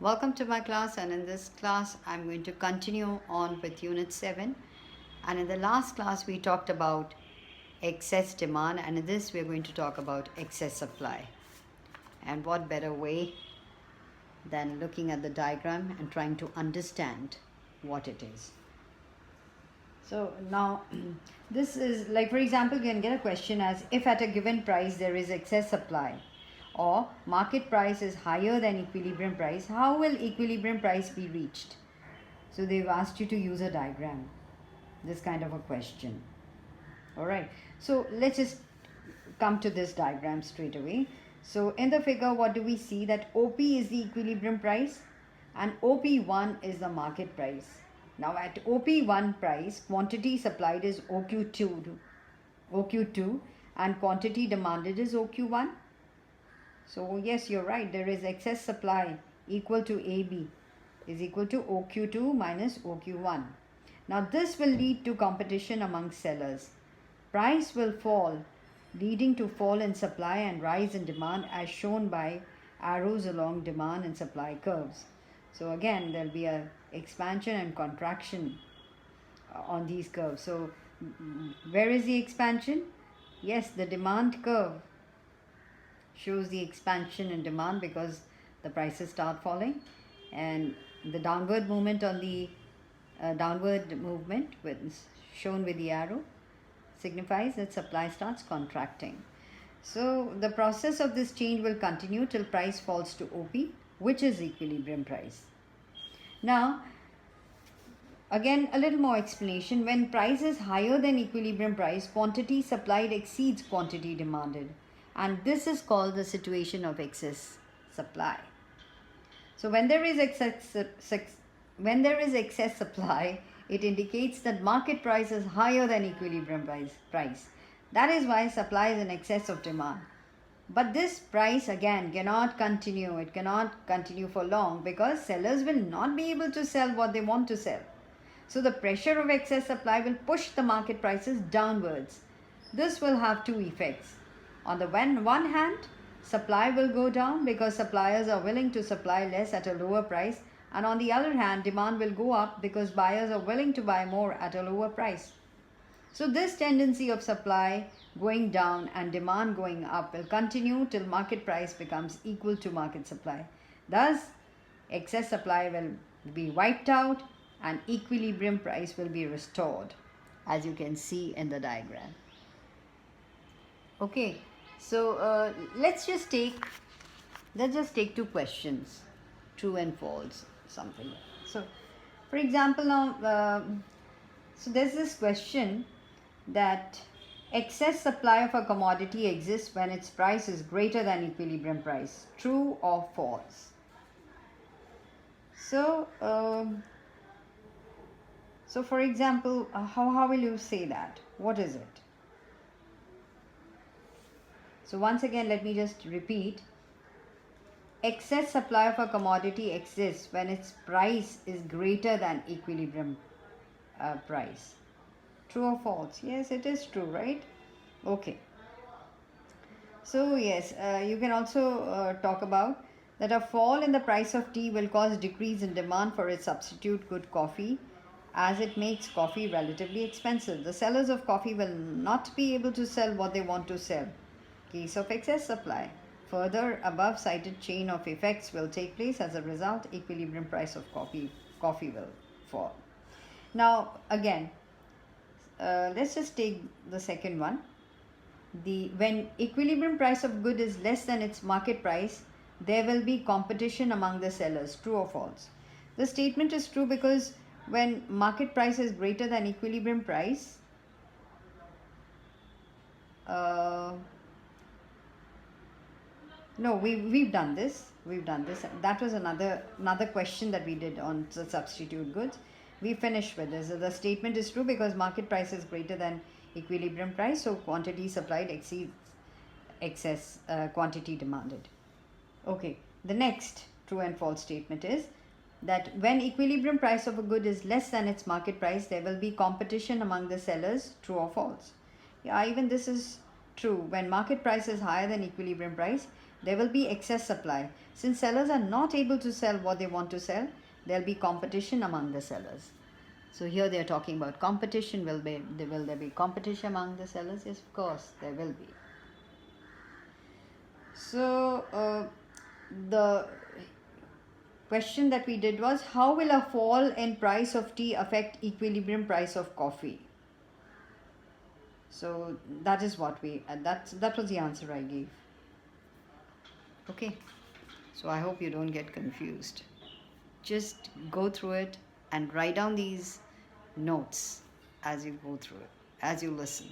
Welcome to my class, and in this class I'm going to continue on with unit 7. And in the last class we talked about excess demand, and in this we're going to talk about excess supply. And what better way than looking at the diagram and trying to understand what it is. So now this is like, for example, you can get a question as if at a given price there is excess supply or market price is higher than equilibrium price, how will equilibrium price be reached? So they've asked you to use a diagram, this kind of a question. Alright, so let's just come to this diagram straight away. So in the figure, what do we see? That OP is the equilibrium price and OP1 is the market price. Now at OP1 price, quantity supplied is OQ2 and quantity demanded is OQ1. So yes, you're right, there is excess supply equal to AB is equal to OQ2 minus OQ1. Now this will lead to competition among sellers. Price will fall, leading to fall in supply and rise in demand as shown by arrows along demand and supply curves. So again, there'll be a expansion and contraction on these curves. So where is the expansion? Yes, the demand curve shows the expansion in demand because the prices start falling, and the downward movement on the shown with the arrow signifies that supply starts contracting. So the process of this change will continue till price falls to OP, which is equilibrium price. Now again, a little more explanation. When price is higher than equilibrium price, quantity supplied exceeds quantity demanded, and this is called the situation of excess supply. So when there is excess supply, it indicates that market price is higher than equilibrium price. That is why supply is in excess of demand. But this price again cannot continue. It cannot continue for long because sellers will not be able to sell what they want to sell. So the pressure of excess supply will push the market prices downwards. This will have two effects. On the one hand, supply will go down because suppliers are willing to supply less at a lower price, and on the other hand, demand will go up because buyers are willing to buy more at a lower price. So this tendency of supply going down and demand going up will continue till market price becomes equal to market supply. Thus, excess supply will be wiped out and equilibrium price will be restored, as you can see in the diagram. Okay, so let's just take two questions, true and false, something. So for example, now so there's this question that excess supply of a commodity exists when its price is greater than equilibrium price, true or false? So so for example, how will you say that? What is it? So once again, let me just repeat. Excess supply of a commodity exists when its price is greater than equilibrium price. True or false? Yes, it is true, right? Okay. So yes, you can also talk about that a fall in the price of tea will cause decrease in demand for its substitute good coffee, as it makes coffee relatively expensive. The sellers of coffee will not be able to sell what they want to sell. Case of excess supply. Further, above cited chain of effects will take place. As a result, equilibrium price of coffee will fall. Now again, let's just take the second one. When equilibrium price of good is less than its market price, there will be competition among the sellers. True or false? The statement is true because when market price is greater than equilibrium price, no, we've done this. That was another question that we did on the substitute goods. We finished with this. The statement is true because market price is greater than equilibrium price, so quantity supplied exceeds excess quantity demanded. Okay, the next true and false statement is that when equilibrium price of a good is less than its market price, there will be competition among the sellers. True or false? Yeah, even this is true. When market price is higher than equilibrium price, There will be excess supply. Since sellers are not able to sell what they want to sell, there will be competition among the sellers. So here they are talking about competition. Will there be competition among the sellers? Yes, of course, there will be. So the question that we did was, how will a fall in price of tea affect equilibrium price of coffee? So that is what that was the answer I gave. Okay, so I hope you don't get confused. Just go through it and write down these notes as you go through it, as you listen.